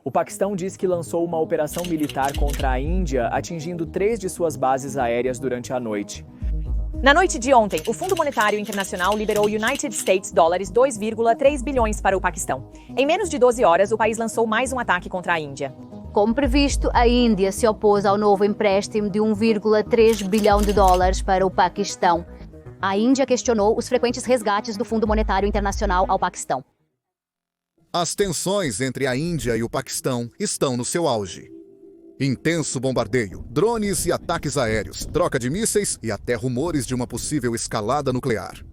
O Paquistão diz que lançou uma operação militar contra a Índia, atingindo 3 de suas bases aéreas durante a noite. Na noite de ontem, o Fundo Monetário Internacional liberou United States dólares 2,3 bilhões para o Paquistão. Em menos de 12 horas, o país lançou mais um ataque contra a Índia. Como previsto, a Índia se opôs ao novo empréstimo de 1,3 bilhão de dólares para o Paquistão. A Índia questionou os frequentes resgates do Fundo Monetário Internacional ao Paquistão. As tensões entre a Índia e o Paquistão estão no seu auge. Intenso bombardeio, drones e ataques aéreos, troca de mísseis e até rumores de uma possível escalada nuclear.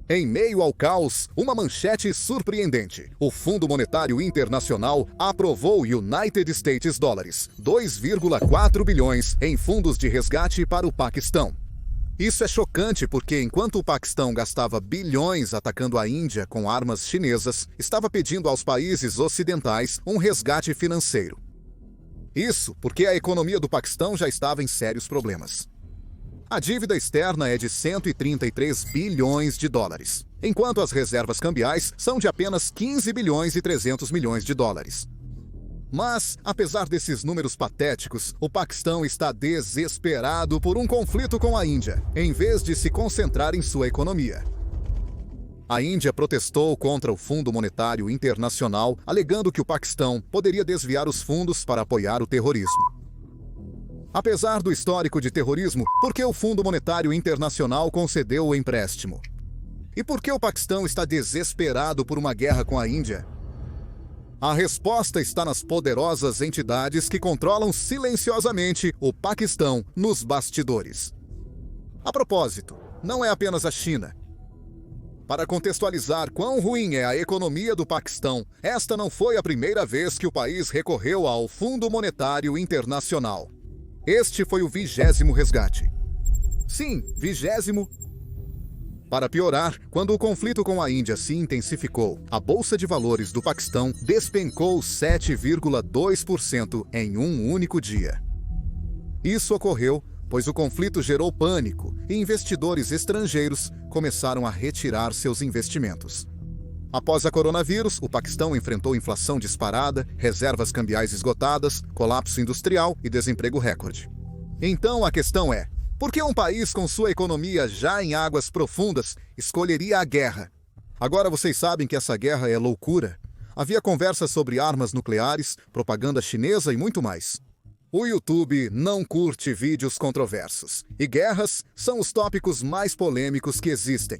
Em meio ao caos, uma manchete surpreendente. O Fundo Monetário Internacional aprovou United States dólares, 2,4 bilhões em fundos de resgate para o Paquistão. Isso é chocante porque, enquanto o Paquistão gastava bilhões atacando a Índia com armas chinesas, estava pedindo aos países ocidentais um resgate financeiro. Isso porque a economia do Paquistão já estava em sérios problemas. A dívida externa é de 133 bilhões de dólares, enquanto as reservas cambiais são de apenas 15 bilhões e 300 milhões de dólares. Mas, apesar desses números patéticos, o Paquistão está desesperado por um conflito com a Índia, em vez de se concentrar em sua economia. A Índia protestou contra o Fundo Monetário Internacional, alegando que o Paquistão poderia desviar os fundos para apoiar o terrorismo. Apesar do histórico de terrorismo, por que o Fundo Monetário Internacional concedeu o empréstimo? E por que o Paquistão está desesperado por uma guerra com a Índia? A resposta está nas poderosas entidades que controlam silenciosamente o Paquistão nos bastidores. A propósito, não é apenas a China. Para contextualizar quão ruim é a economia do Paquistão, esta não foi a primeira vez que o país recorreu ao Fundo Monetário Internacional. Este foi o 20º resgate. Sim, 20º. Para piorar, quando o conflito com a Índia se intensificou, a Bolsa de Valores do Paquistão despencou 7,2% em um único dia. Isso ocorreu pois o conflito gerou pânico e investidores estrangeiros começaram a retirar seus investimentos. Após a coronavírus, o Paquistão enfrentou inflação disparada, reservas cambiais esgotadas, colapso industrial e desemprego recorde. Então a questão é: por que um país com sua economia já em águas profundas escolheria a guerra? Agora vocês sabem que essa guerra é loucura. Havia conversas sobre armas nucleares, propaganda chinesa e muito mais. O YouTube não curte vídeos controversos, e guerras são os tópicos mais polêmicos que existem.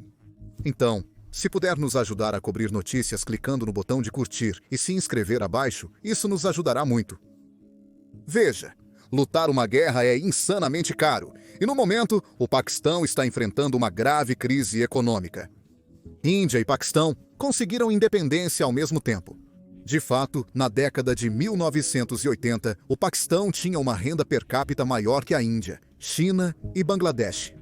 Então, se puder nos ajudar a cobrir notícias clicando no botão de curtir e se inscrever abaixo, isso nos ajudará muito. Veja, lutar uma guerra é insanamente caro, e no momento, o Paquistão está enfrentando uma grave crise econômica. Índia e Paquistão conseguiram independência ao mesmo tempo. De fato, na década de 1980, o Paquistão tinha uma renda per capita maior que a Índia, China e Bangladesh.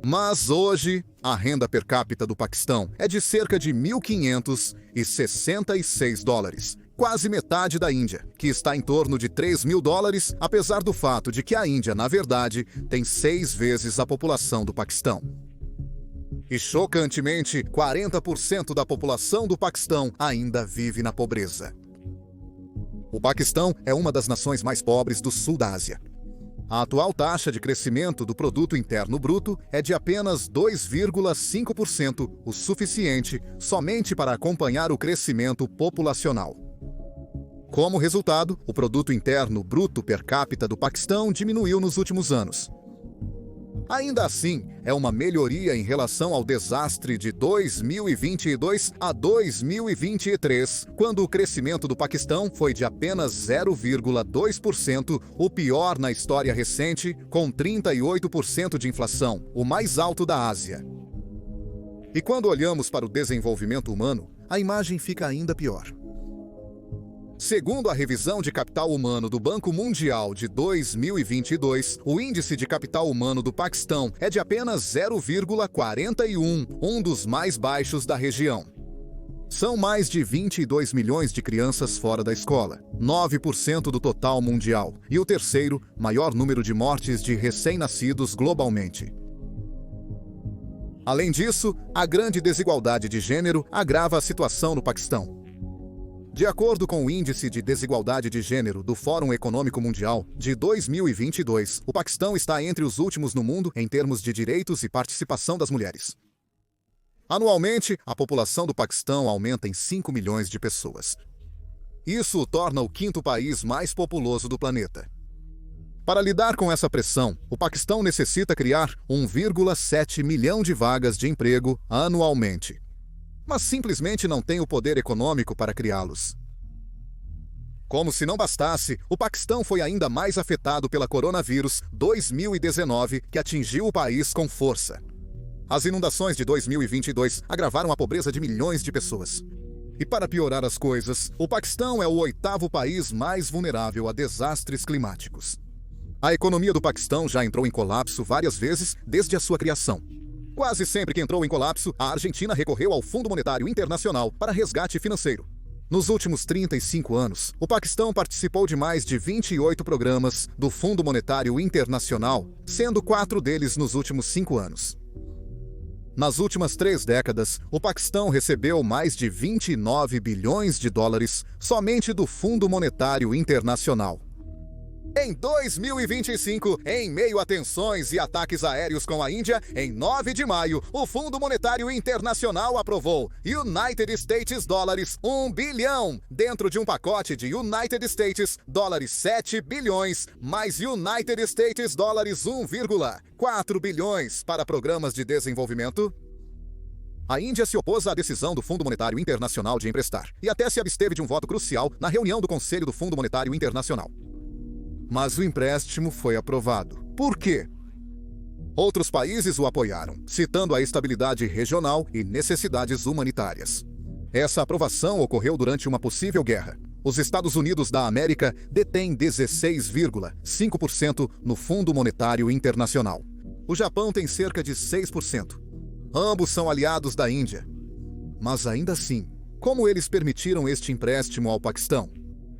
Mas hoje, a renda per capita do Paquistão é de cerca de 1.566 dólares, quase metade da Índia, que está em torno de 3.000 dólares, apesar do fato de que a Índia, na verdade, tem 6 vezes a população do Paquistão. E, chocantemente, 40% da população do Paquistão ainda vive na pobreza. O Paquistão é uma das nações mais pobres do sul da Ásia. A atual taxa de crescimento do produto interno bruto é de apenas 2,5%, o suficiente somente para acompanhar o crescimento populacional. Como resultado, o produto interno bruto per capita do Paquistão diminuiu nos últimos anos. Ainda assim, é uma melhoria em relação ao desastre de 2022 a 2023, quando o crescimento do Paquistão foi de apenas 0,2%, o pior na história recente, com 38% de inflação, o mais alto da Ásia. E quando olhamos para o desenvolvimento humano, a imagem fica ainda pior. Segundo a revisão de capital humano do Banco Mundial de 2022, o índice de capital humano do Paquistão é de apenas 0,41, um dos mais baixos da região. São mais de 22 milhões de crianças fora da escola, 9% do total mundial, e o terceiro maior número de mortes de recém-nascidos globalmente. Além disso, a grande desigualdade de gênero agrava a situação no Paquistão. De acordo com o Índice de Desigualdade de Gênero do Fórum Econômico Mundial de 2022, o Paquistão está entre os últimos no mundo em termos de direitos e participação das mulheres. Anualmente, a população do Paquistão aumenta em 5 milhões de pessoas. Isso o torna o quinto país mais populoso do planeta. Para lidar com essa pressão, o Paquistão necessita criar 1,7 milhão de vagas de emprego anualmente, mas simplesmente não tem o poder econômico para criá-los. Como se não bastasse, o Paquistão foi ainda mais afetado pela coronavírus 2019, que atingiu o país com força. As inundações de 2022 agravaram a pobreza de milhões de pessoas. E para piorar as coisas, o Paquistão é o 8º país mais vulnerável a desastres climáticos. A economia do Paquistão já entrou em colapso várias vezes desde a sua criação. Quase sempre que entrou em colapso, a Argentina recorreu ao Fundo Monetário Internacional para resgate financeiro. Nos últimos 35 anos, o Paquistão participou de mais de 28 programas do Fundo Monetário Internacional, sendo 4 deles nos últimos 5 anos. Nas últimas 3 décadas, o Paquistão recebeu mais de 29 bilhões de dólares somente do Fundo Monetário Internacional. Em 2025, em meio a tensões e ataques aéreos com a Índia, em 9 de maio, o Fundo Monetário Internacional aprovou United States dólares 1 bilhão, dentro de um pacote de United States dólares 7 bilhões, mais United States dólares 1,4 bilhões para programas de desenvolvimento. A Índia se opôs à decisão do Fundo Monetário Internacional de emprestar, e até se absteve de um voto crucial na reunião do Conselho do Fundo Monetário Internacional. Mas o empréstimo foi aprovado. Por quê? Outros países o apoiaram, citando a estabilidade regional e necessidades humanitárias. Essa aprovação ocorreu durante uma possível guerra. Os Estados Unidos da América detêm 16,5% no Fundo Monetário Internacional. O Japão tem cerca de 6%. Ambos são aliados da Índia. Mas ainda assim, como eles permitiram este empréstimo ao Paquistão?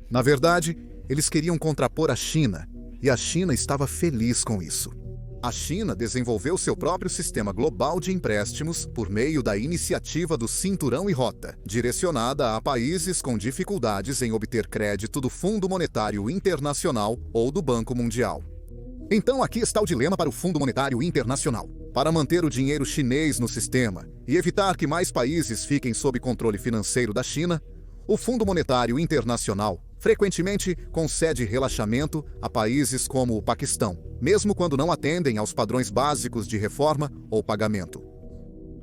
Na verdade, eles queriam contrapor a China, e a China estava feliz com isso. A China desenvolveu seu próprio sistema global de empréstimos por meio da iniciativa do Cinturão e Rota, direcionada a países com dificuldades em obter crédito do Fundo Monetário Internacional ou do Banco Mundial. Então aqui está o dilema para o Fundo Monetário Internacional. Para manter o dinheiro chinês no sistema e evitar que mais países fiquem sob controle financeiro da China, o Fundo Monetário Internacional frequentemente concede relaxamento a países como o Paquistão, mesmo quando não atendem aos padrões básicos de reforma ou pagamento.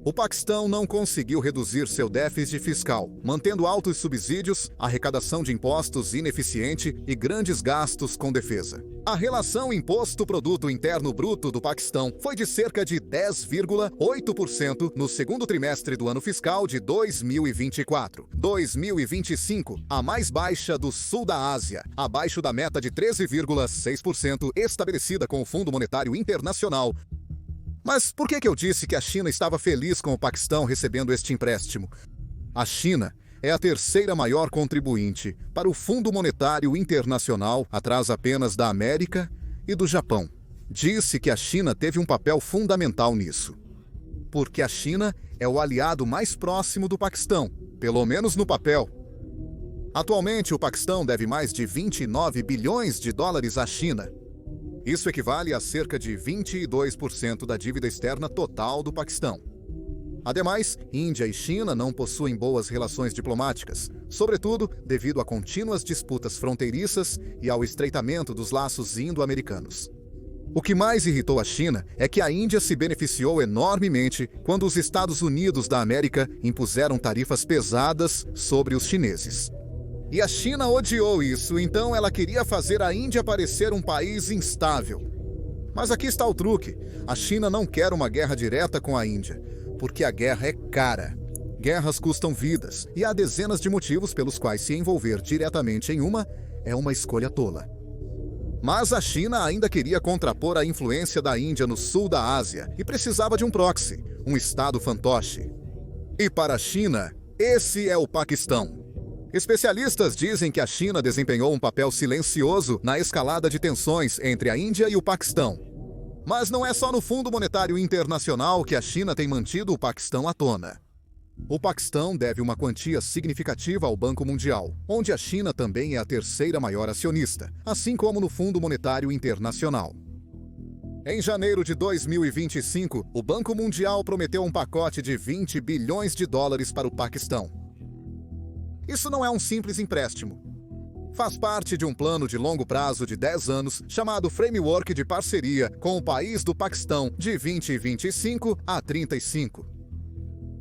O Paquistão não conseguiu reduzir seu déficit fiscal, mantendo altos subsídios, arrecadação de impostos ineficiente e grandes gastos com defesa. A relação imposto-produto interno bruto do Paquistão foi de cerca de 10,8% no segundo trimestre do ano fiscal de 2024. 2025, a mais baixa do sul da Ásia, abaixo da meta de 13,6% estabelecida com o Fundo Monetário Internacional. Mas por que eu disse que a China estava feliz com o Paquistão recebendo este empréstimo? A China é a terceira maior contribuinte para o Fundo Monetário Internacional, atrás apenas da América e do Japão. Disse que a China teve um papel fundamental nisso, porque a China é o aliado mais próximo do Paquistão, pelo menos no papel. Atualmente, o Paquistão deve mais de 29 bilhões de dólares à China. Isso equivale a cerca de 22% da dívida externa total do Paquistão. Ademais, Índia e China não possuem boas relações diplomáticas, sobretudo devido a contínuas disputas fronteiriças e ao estreitamento dos laços indo-americanos. O que mais irritou a China é que a Índia se beneficiou enormemente quando os Estados Unidos da América impuseram tarifas pesadas sobre os chineses. E a China odiou isso, então ela queria fazer a Índia parecer um país instável. Mas aqui está o truque: a China não quer uma guerra direta com a Índia, porque a guerra é cara. Guerras custam vidas, e há dezenas de motivos pelos quais se envolver diretamente em uma é uma escolha tola. Mas a China ainda queria contrapor a influência da Índia no sul da Ásia e precisava de um proxy, um estado fantoche. E para a China, esse é o Paquistão. Especialistas dizem que a China desempenhou um papel silencioso na escalada de tensões entre a Índia e o Paquistão. Mas não é só no Fundo Monetário Internacional que a China tem mantido o Paquistão à tona. O Paquistão deve uma quantia significativa ao Banco Mundial, onde a China também é a terceira maior acionista, assim como no Fundo Monetário Internacional. Em janeiro de 2025, o Banco Mundial prometeu um pacote de 20 bilhões de dólares para o Paquistão. Isso não é um simples empréstimo. Faz parte de um plano de longo prazo de 10 anos chamado Framework de Parceria com o país do Paquistão de 2025 a 35.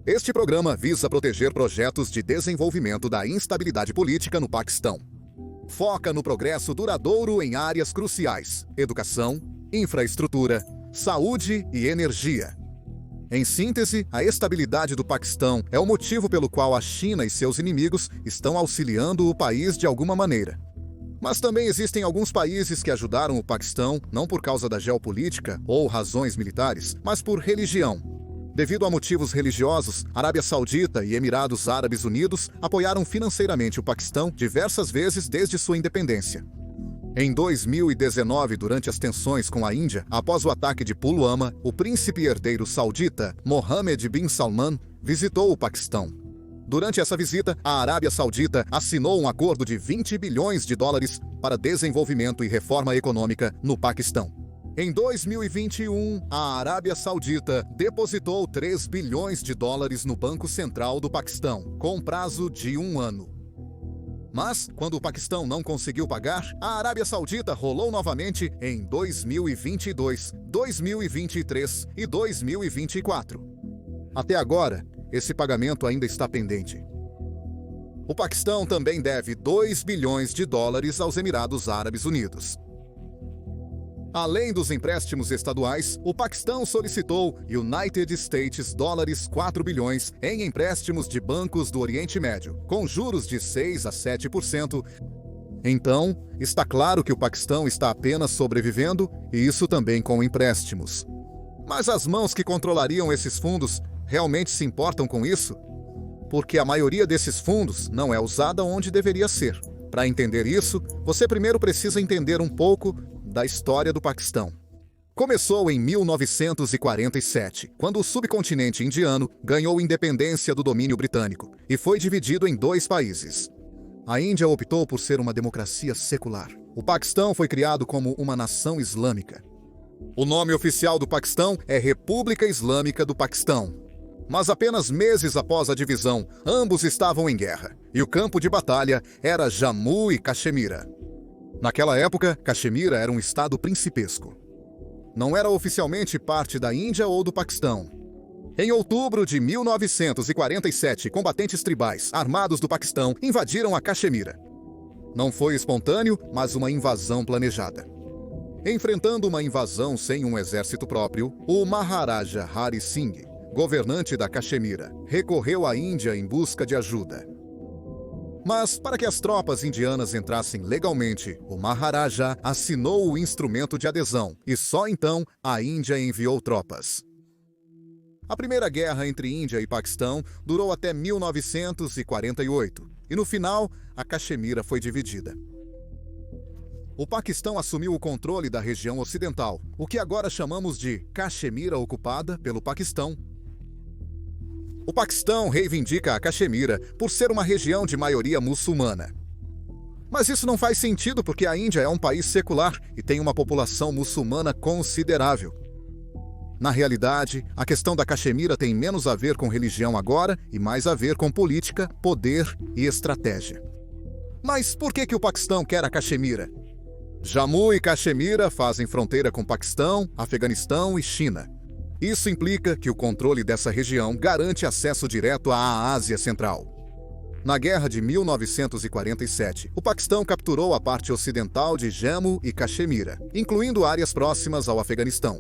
Este programa visa proteger projetos de desenvolvimento da instabilidade política no Paquistão. Foca no progresso duradouro em áreas cruciais: educação, infraestrutura, saúde e energia. Em síntese, a estabilidade do Paquistão é o motivo pelo qual a China e seus inimigos estão auxiliando o país de alguma maneira. Mas também existem alguns países que ajudaram o Paquistão não por causa da geopolítica ou razões militares, mas por religião. Devido a motivos religiosos, Arábia Saudita e Emirados Árabes Unidos apoiaram financeiramente o Paquistão diversas vezes desde sua independência. Em 2019, durante as tensões com a Índia, após o ataque de Pulwama, o príncipe herdeiro saudita, Mohammed bin Salman, visitou o Paquistão. Durante essa visita, a Arábia Saudita assinou um acordo de 20 bilhões de dólares para desenvolvimento e reforma econômica no Paquistão. Em 2021, a Arábia Saudita depositou 3 bilhões de dólares no Banco Central do Paquistão, com prazo de 1 ano. Mas, quando o Paquistão não conseguiu pagar, a Arábia Saudita rolou novamente em 2022, 2023 e 2024. Até agora, esse pagamento ainda está pendente. O Paquistão também deve 2 bilhões de dólares aos Emirados Árabes Unidos. Além dos empréstimos estaduais, o Paquistão solicitou United States dólares 4 bilhões em empréstimos de bancos do Oriente Médio, com juros de 6 a 7%. Então, está claro que o Paquistão está apenas sobrevivendo, e isso também com empréstimos. Mas as mãos que controlariam esses fundos realmente se importam com isso? Porque a maioria desses fundos não é usada onde deveria ser. Para entender isso, você primeiro precisa entender um pouco da história do Paquistão. Começou em 1947, quando o subcontinente indiano ganhou independência do domínio britânico e foi dividido em 2 países. A Índia optou por ser uma democracia secular. O Paquistão foi criado como uma nação islâmica. O nome oficial do Paquistão é República Islâmica do Paquistão. Mas apenas meses após a divisão, ambos estavam em guerra, e o campo de batalha era Jammu e Caxemira. Naquela época, Caxemira era um estado principesco. Não era oficialmente parte da Índia ou do Paquistão. Em outubro de 1947, combatentes tribais armados do Paquistão invadiram a Caxemira. Não foi espontâneo, mas uma invasão planejada. Enfrentando uma invasão sem um exército próprio, o Maharaja Hari Singh, governante da Caxemira, recorreu à Índia em busca de ajuda. Mas, para que as tropas indianas entrassem legalmente, o Maharaja assinou o instrumento de adesão e só então a Índia enviou tropas. A primeira guerra entre Índia e Paquistão durou até 1948 e, no final, a Caxemira foi dividida. O Paquistão assumiu o controle da região ocidental, o que agora chamamos de Caxemira ocupada pelo Paquistão. O Paquistão reivindica a Caxemira por ser uma região de maioria muçulmana. Mas isso não faz sentido porque a Índia é um país secular e tem uma população muçulmana considerável. Na realidade, a questão da Caxemira tem menos a ver com religião agora e mais a ver com política, poder e estratégia. Mas por que o Paquistão quer a Caxemira? Jammu e Caxemira fazem fronteira com Paquistão, Afeganistão e China. Isso implica que o controle dessa região garante acesso direto à Ásia Central. Na Guerra de 1947, o Paquistão capturou a parte ocidental de Jammu e Caxemira, incluindo áreas próximas ao Afeganistão.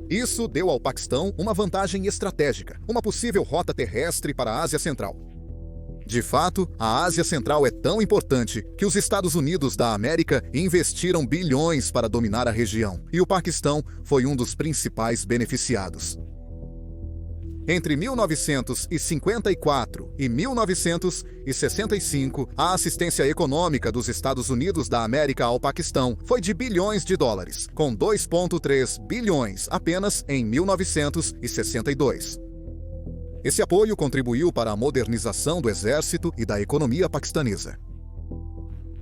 Isso deu ao Paquistão uma vantagem estratégica, uma possível rota terrestre para a Ásia Central. De fato, a Ásia Central é tão importante que os Estados Unidos da América investiram bilhões para dominar a região, e o Paquistão foi um dos principais beneficiados. Entre 1954 e 1965, a assistência econômica dos Estados Unidos da América ao Paquistão foi de bilhões de dólares, com 2,3 bilhões apenas em 1962. Esse apoio contribuiu para a modernização do exército e da economia paquistanesa.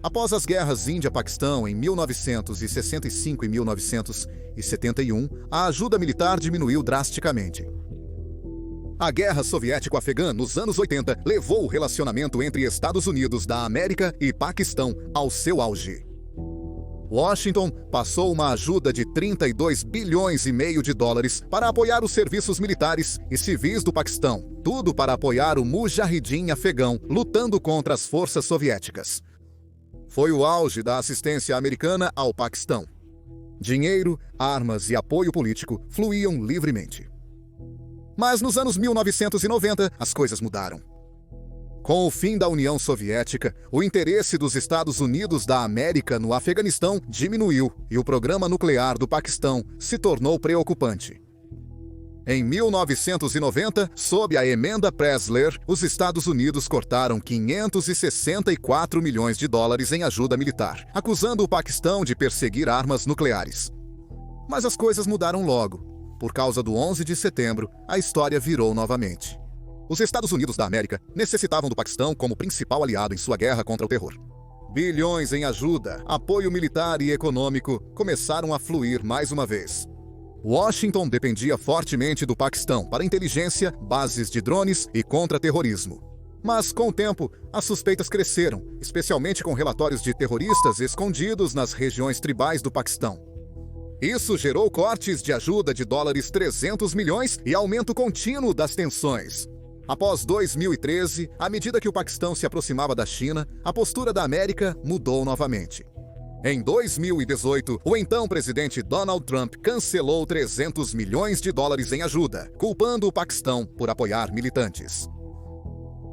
Após as guerras Índia-Paquistão em 1965 e 1971, a ajuda militar diminuiu drasticamente. A Guerra Soviético-Afegã nos anos 80 levou o relacionamento entre Estados Unidos da América e Paquistão ao seu auge. Washington passou uma ajuda de 32 bilhões e meio de dólares para apoiar os serviços militares e civis do Paquistão, tudo para apoiar o Mujahideen afegão lutando contra as forças soviéticas. Foi o auge da assistência americana ao Paquistão. Dinheiro, armas e apoio político fluíam livremente. Mas nos anos 1990, as coisas mudaram. Com o fim da União Soviética, o interesse dos Estados Unidos da América no Afeganistão diminuiu e o programa nuclear do Paquistão se tornou preocupante. Em 1990, sob a emenda Pressler, os Estados Unidos cortaram 564 milhões de dólares em ajuda militar, acusando o Paquistão de perseguir armas nucleares. Mas as coisas mudaram logo. Por causa do 11 de setembro, a história virou novamente. Os Estados Unidos da América necessitavam do Paquistão como principal aliado em sua guerra contra o terror. Bilhões em ajuda, apoio militar e econômico começaram a fluir mais uma vez. Washington dependia fortemente do Paquistão para inteligência, bases de drones e contra-terrorismo. Mas, com o tempo, as suspeitas cresceram, especialmente com relatórios de terroristas escondidos nas regiões tribais do Paquistão. Isso gerou cortes de ajuda de dólares 300 milhões e aumento contínuo das tensões. Após 2013, à medida que o Paquistão se aproximava da China, a postura da América mudou novamente. Em 2018, o então presidente Donald Trump cancelou 300 milhões de dólares em ajuda, culpando o Paquistão por apoiar militantes.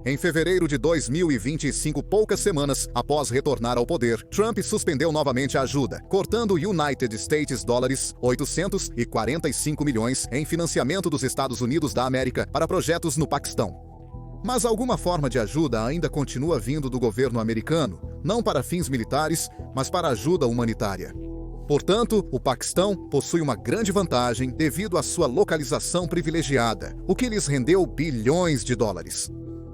Em fevereiro de 2025, poucas semanas após retornar ao poder, Trump suspendeu novamente a ajuda, cortando United States dólares 845 milhões em financiamento dos Estados Unidos da América para projetos no Paquistão. Mas alguma forma de ajuda ainda continua vindo do governo americano, não para fins militares, mas para ajuda humanitária. Portanto, o Paquistão possui uma grande vantagem devido à sua localização privilegiada, o que lhes rendeu bilhões de dólares.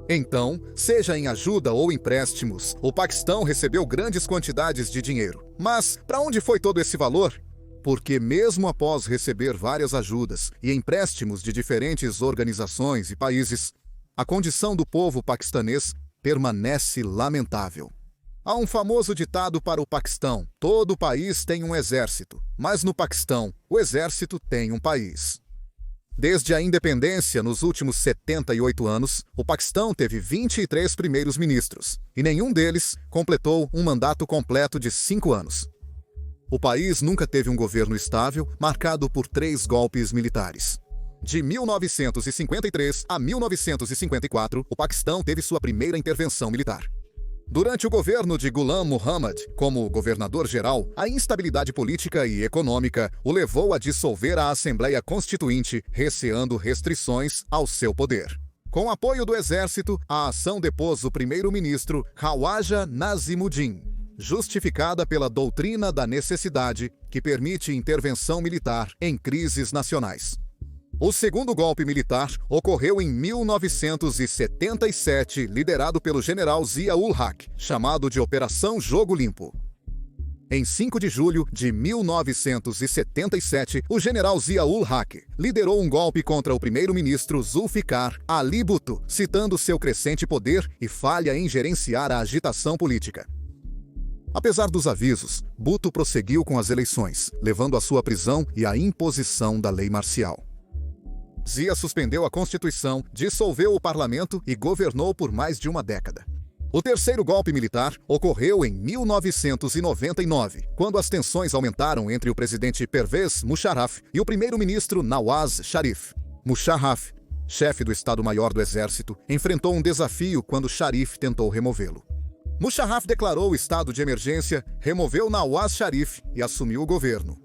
Então, seja em ajuda ou empréstimos, o Paquistão recebeu grandes quantidades de dinheiro. Mas, para onde foi todo esse valor? Porque mesmo após receber várias ajudas e empréstimos de diferentes organizações e países, a condição do povo paquistanês permanece lamentável. Há um famoso ditado para o Paquistão: todo país tem um exército, mas no Paquistão, o exército tem um país. Desde a independência, nos últimos 78 anos, o Paquistão teve 23 primeiros ministros, e nenhum deles completou um mandato completo de 5 anos. O país nunca teve um governo estável, marcado por 3 golpes militares. De 1953 a 1954, o Paquistão teve sua primeira intervenção militar. Durante o governo de Ghulam Muhammad, como governador-geral, a instabilidade política e econômica o levou a dissolver a Assembleia Constituinte, receando restrições ao seu poder. Com apoio do exército, a ação depôs o primeiro-ministro Khawaja Nazimuddin, justificada pela doutrina da necessidade, que permite intervenção militar em crises nacionais. O segundo golpe militar ocorreu em 1977, liderado pelo general Zia-ul-Haq, chamado de Operação Jogo Limpo. Em 5 de julho de 1977, o general Zia-ul-Haq liderou um golpe contra o primeiro-ministro Zulfikar Ali Bhutto, citando seu crescente poder e falha em gerenciar a agitação política. Apesar dos avisos, Bhutto prosseguiu com as eleições, levando à sua prisão e à imposição da lei marcial. Zia suspendeu a Constituição, dissolveu o parlamento e governou por mais de uma década. O terceiro golpe militar ocorreu em 1999, quando as tensões aumentaram entre o presidente Pervez Musharraf e o primeiro-ministro Nawaz Sharif. Musharraf, chefe do Estado-Maior do Exército, enfrentou um desafio quando Sharif tentou removê-lo. Musharraf declarou o estado de emergência, removeu Nawaz Sharif e assumiu o governo.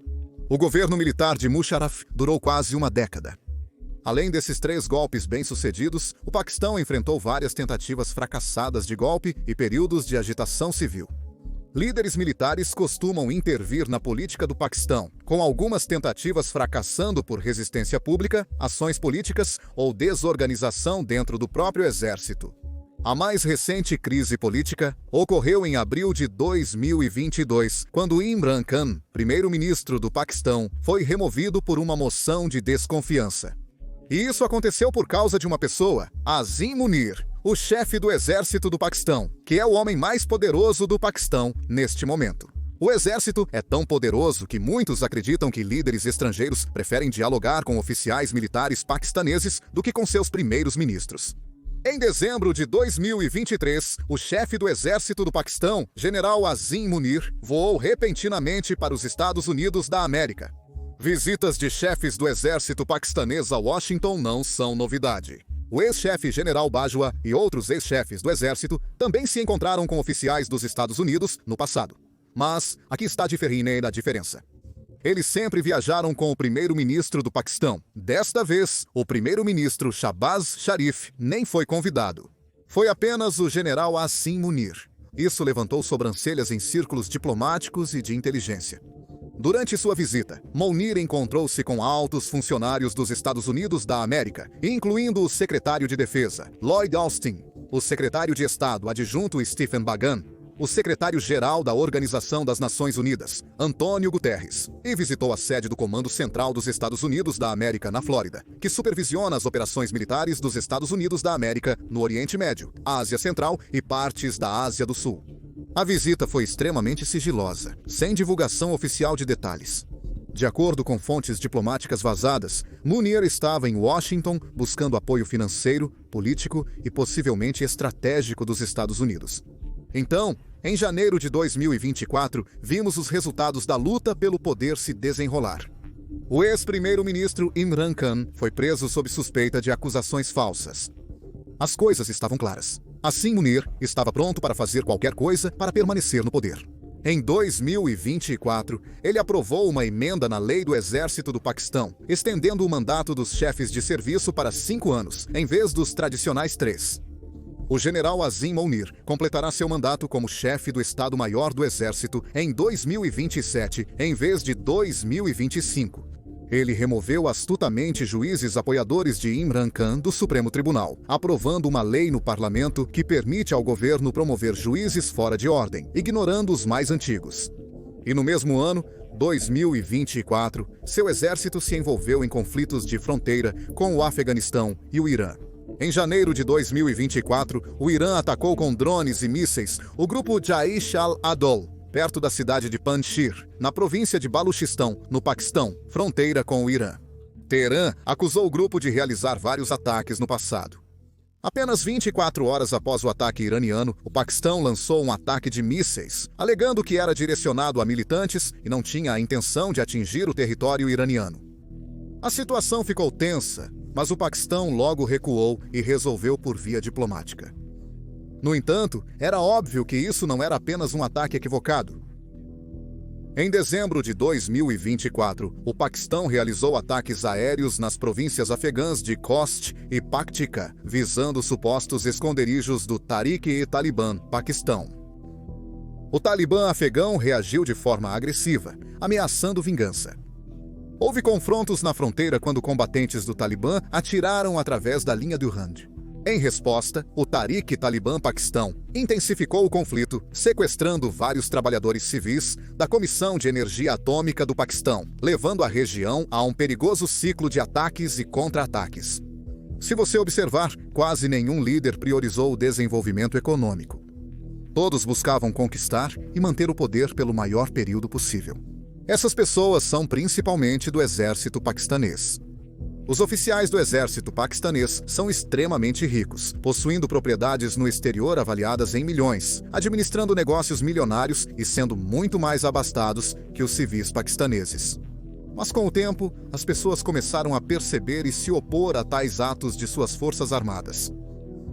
O governo militar de Musharraf durou quase uma década. Além desses 3 golpes bem-sucedidos, o Paquistão enfrentou várias tentativas fracassadas de golpe e períodos de agitação civil. Líderes militares costumam intervir na política do Paquistão, com algumas tentativas fracassando por resistência pública, ações políticas ou desorganização dentro do próprio exército. A mais recente crise política ocorreu em abril de 2022, quando Imran Khan, primeiro-ministro do Paquistão, foi removido por uma moção de desconfiança. E isso aconteceu por causa de uma pessoa, Azim Munir, o chefe do exército do Paquistão, que é o homem mais poderoso do Paquistão neste momento. O exército é tão poderoso que muitos acreditam que líderes estrangeiros preferem dialogar com oficiais militares paquistaneses do que com seus primeiros ministros. Em dezembro de 2023, o chefe do exército do Paquistão, general Azim Munir, voou repentinamente para os Estados Unidos da América. Visitas de chefes do exército paquistanês a Washington não são novidade. O ex-chefe general Bajwa e outros ex-chefes do exército também se encontraram com oficiais dos Estados Unidos no passado. Mas aqui está a diferença. Eles sempre viajaram com o primeiro-ministro do Paquistão. Desta vez, o primeiro-ministro Shahbaz Sharif nem foi convidado. Foi apenas o general Azim Munir. Isso levantou sobrancelhas em círculos diplomáticos e de inteligência. Durante sua visita, Munir encontrou-se com altos funcionários dos Estados Unidos da América, incluindo o secretário de Defesa, Lloyd Austin, o secretário de Estado adjunto Stephen Bagan, o secretário-geral da Organização das Nações Unidas, Antônio Guterres, e visitou a sede do Comando Central dos Estados Unidos da América na Flórida, que supervisiona as operações militares dos Estados Unidos da América no Oriente Médio, Ásia Central e partes da Ásia do Sul. A visita foi extremamente sigilosa, sem divulgação oficial de detalhes. De acordo com fontes diplomáticas vazadas, Munir estava em Washington buscando apoio financeiro, político e possivelmente estratégico dos Estados Unidos. Então, em janeiro de 2024, vimos os resultados da luta pelo poder se desenrolar. O ex-primeiro-ministro Imran Khan foi preso sob suspeita de acusações falsas. As coisas estavam claras. Assim, Munir estava pronto para fazer qualquer coisa para permanecer no poder. Em 2024, ele aprovou uma emenda na lei do Exército do Paquistão, estendendo o mandato dos chefes de serviço para 5 anos, em vez dos tradicionais 3. O general Azim Munir completará seu mandato como chefe do Estado-Maior do Exército em 2027, em vez de 2025. Ele removeu astutamente juízes apoiadores de Imran Khan do Supremo Tribunal, aprovando uma lei no parlamento que permite ao governo promover juízes fora de ordem, ignorando os mais antigos. E no mesmo ano, 2024, seu exército se envolveu em conflitos de fronteira com o Afeganistão e o Irã. Em janeiro de 2024, o Irã atacou com drones e mísseis o grupo Jaish al-Adl, perto da cidade de Panjshir, na província de Baluchistão, no Paquistão, fronteira com o Irã. Teherã acusou o grupo de realizar vários ataques no passado. Apenas 24 horas após o ataque iraniano, o Paquistão lançou um ataque de mísseis, alegando que era direcionado a militantes e não tinha a intenção de atingir o território iraniano. A situação ficou tensa, mas o Paquistão logo recuou e resolveu por via diplomática. No entanto, era óbvio que isso não era apenas um ataque equivocado. Em dezembro de 2024, o Paquistão realizou ataques aéreos nas províncias afegãs de Khost e Paktika, visando supostos esconderijos do Tehrik-e-Taliban, Paquistão. O Talibã afegão reagiu de forma agressiva, ameaçando vingança. Houve confrontos na fronteira quando combatentes do Talibã atiraram através da linha do Rand. Em resposta, o Tehrik-e-Taliban Paquistão intensificou o conflito, sequestrando vários trabalhadores civis da Comissão de Energia Atômica do Paquistão, levando a região a um perigoso ciclo de ataques e contra-ataques. Se você observar, quase nenhum líder priorizou o desenvolvimento econômico. Todos buscavam conquistar e manter o poder pelo maior período possível. Essas pessoas são principalmente do exército paquistanês. Os oficiais do exército paquistanês são extremamente ricos, possuindo propriedades no exterior avaliadas em milhões, administrando negócios milionários e sendo muito mais abastados que os civis paquistaneses. Mas com o tempo, as pessoas começaram a perceber e se opor a tais atos de suas forças armadas.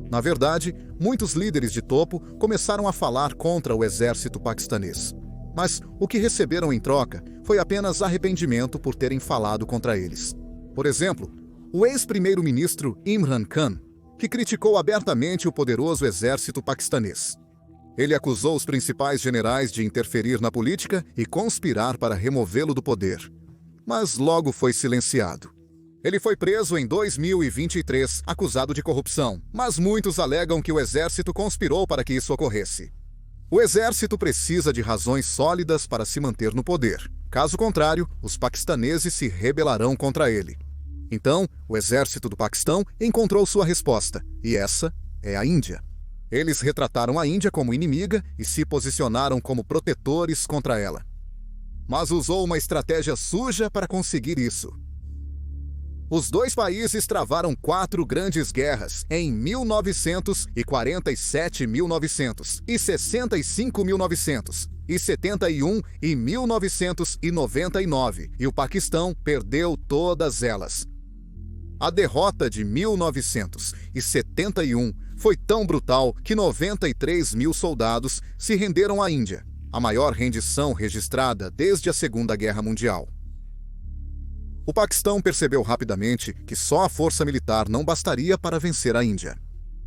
Na verdade, muitos líderes de topo começaram a falar contra o exército paquistanês. Mas o que receberam em troca foi apenas arrependimento por terem falado contra eles. Por exemplo, o ex-primeiro-ministro Imran Khan, que criticou abertamente o poderoso exército paquistanês. Ele acusou os principais generais de interferir na política e conspirar para removê-lo do poder. Mas logo foi silenciado. Ele foi preso em 2023, acusado de corrupção, mas muitos alegam que o exército conspirou para que isso ocorresse. O exército precisa de razões sólidas para se manter no poder. Caso contrário, os paquistaneses se rebelarão contra ele. Então, o exército do Paquistão encontrou sua resposta, e essa é a Índia. Eles retrataram a Índia como inimiga e se posicionaram como protetores contra ela. Mas usou uma estratégia suja para conseguir isso. Os dois países travaram 4 grandes guerras em 1947, 1900 e 65, 1900 e 71 e 1999, e o Paquistão perdeu todas elas. A derrota de 1971 foi tão brutal que 93 mil soldados se renderam à Índia, a maior rendição registrada desde a Segunda Guerra Mundial. O Paquistão percebeu rapidamente que só a força militar não bastaria para vencer a Índia.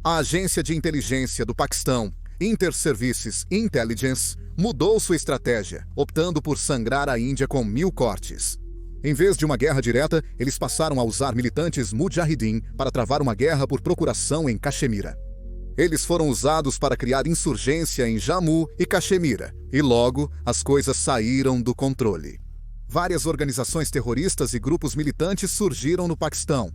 A agência de inteligência do Paquistão, Inter-Services Intelligence, mudou sua estratégia, optando por sangrar a Índia com 1000 cortes. Em vez de uma guerra direta, eles passaram a usar militantes Mujahideen para travar uma guerra por procuração em Caxemira. Eles foram usados para criar insurgência em Jammu e Caxemira, e logo as coisas saíram do controle. Várias organizações terroristas e grupos militantes surgiram no Paquistão.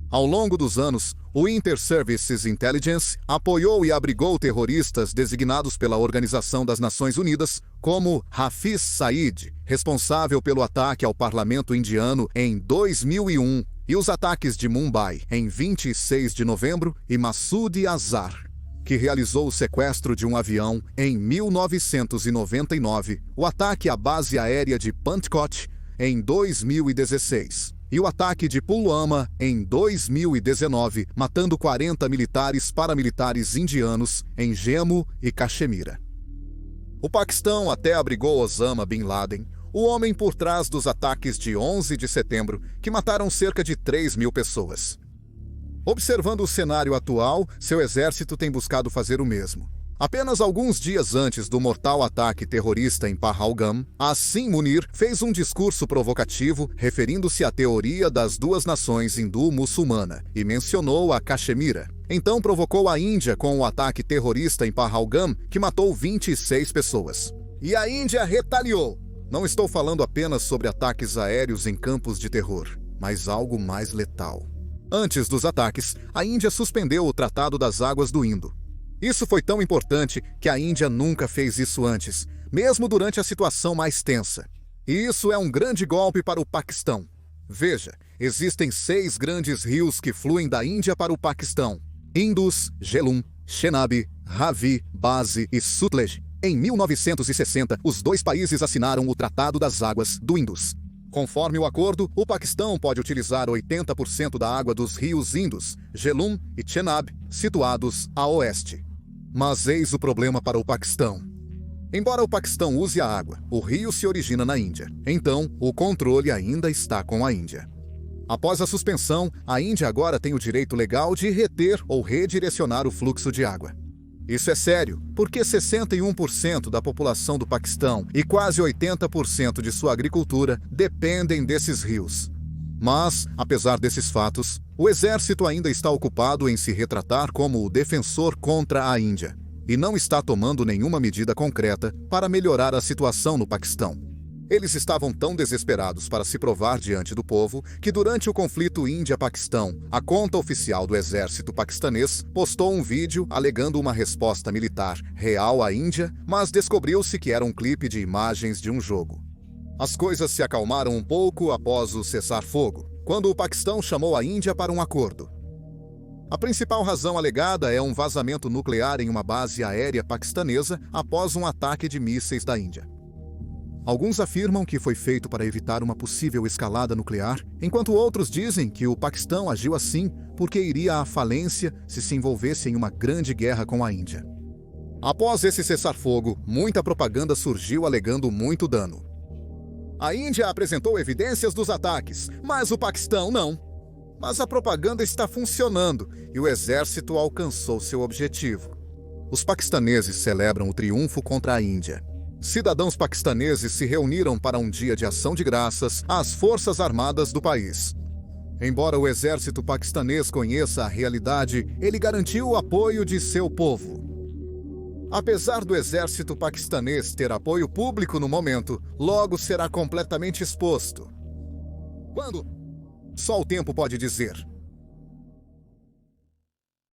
Ao longo dos anos, o Inter-Services Intelligence apoiou e abrigou terroristas designados pela Organização das Nações Unidas, como Hafiz Saeed, responsável pelo ataque ao parlamento indiano em 2001, e os ataques de Mumbai em 26 de novembro, e Massoud Azhar, que realizou o sequestro de um avião em 1999, o ataque à base aérea de Panchkot em 2016 e o ataque de Pulwama em 2019, matando 40 militares paramilitares indianos em Jammu e Caxemira. O Paquistão até abrigou Osama Bin Laden, o homem por trás dos ataques de 11 de setembro, que mataram cerca de 3 mil pessoas. Observando o cenário atual, seu exército tem buscado fazer o mesmo. Apenas alguns dias antes do mortal ataque terrorista em Pahalgam, Asim Munir fez um discurso provocativo referindo-se à teoria das duas nações hindu-muçulmana e mencionou a Caxemira. Então provocou a Índia com o ataque terrorista em Pahalgam, que matou 26 pessoas. E a Índia retaliou. Não estou falando apenas sobre ataques aéreos em campos de terror, mas algo mais letal. Antes dos ataques, a Índia suspendeu o Tratado das Águas do Indo. Isso foi tão importante que a Índia nunca fez isso antes, mesmo durante a situação mais tensa. E isso é um grande golpe para o Paquistão. Veja, existem 6 grandes rios que fluem da Índia para o Paquistão: Indus, Jhelum, Chenab, Ravi, Base e Sutlej. Em 1960, os dois países assinaram o Tratado das Águas do Indus. Conforme o acordo, o Paquistão pode utilizar 80% da água dos rios Indus, Jhelum e Chenab, situados a oeste. Mas eis o problema para o Paquistão. Embora o Paquistão use a água, o rio se origina na Índia. Então, o controle ainda está com a Índia. Após a suspensão, a Índia agora tem o direito legal de reter ou redirecionar o fluxo de água. Isso é sério, porque 61% da população do Paquistão e quase 80% de sua agricultura dependem desses rios. Mas, apesar desses fatos, o exército ainda está ocupado em se retratar como o defensor contra a Índia e não está tomando nenhuma medida concreta para melhorar a situação no Paquistão. Eles estavam tão desesperados para se provar diante do povo que durante o conflito Índia-Paquistão, a conta oficial do exército paquistanês postou um vídeo alegando uma resposta militar real à Índia, mas descobriu-se que era um clipe de imagens de um jogo. As coisas se acalmaram um pouco após o cessar-fogo, quando o Paquistão chamou a Índia para um acordo. A principal razão alegada é um vazamento nuclear em uma base aérea paquistanesa após um ataque de mísseis da Índia. Alguns afirmam que foi feito para evitar uma possível escalada nuclear, enquanto outros dizem que o Paquistão agiu assim porque iria à falência se envolvesse em uma grande guerra com a Índia. Após esse cessar-fogo, muita propaganda surgiu alegando muito dano. A Índia apresentou evidências dos ataques, mas o Paquistão não. Mas a propaganda está funcionando e o exército alcançou seu objetivo. Os paquistaneses celebram o triunfo contra a Índia. Cidadãos paquistaneses se reuniram para um dia de ação de graças às forças armadas do país. Embora o exército paquistanês conheça a realidade, ele garantiu o apoio de seu povo. Apesar do exército paquistanês ter apoio público no momento, logo será completamente exposto. Quando? Só o tempo pode dizer.